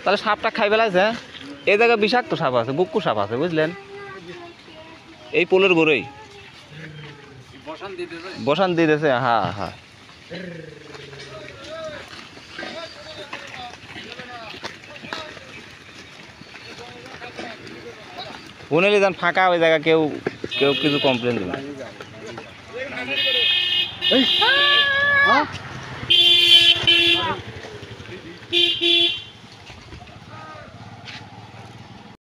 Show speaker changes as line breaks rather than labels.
তাহলে সাপটা খাই ফেলাইছে। এই জায়গায় বিষাক্ত সাপ আছে, বুক্কু সাপ আছে, বুঝলেন? এই পোলের গোড়েই বসান দিতেছে। হ্যাঁ হ্যাঁ, শুনেলি যান ফাঁকা ওই জায়গা, কেউ কেউ কিছু কমপ্লেন দেবে।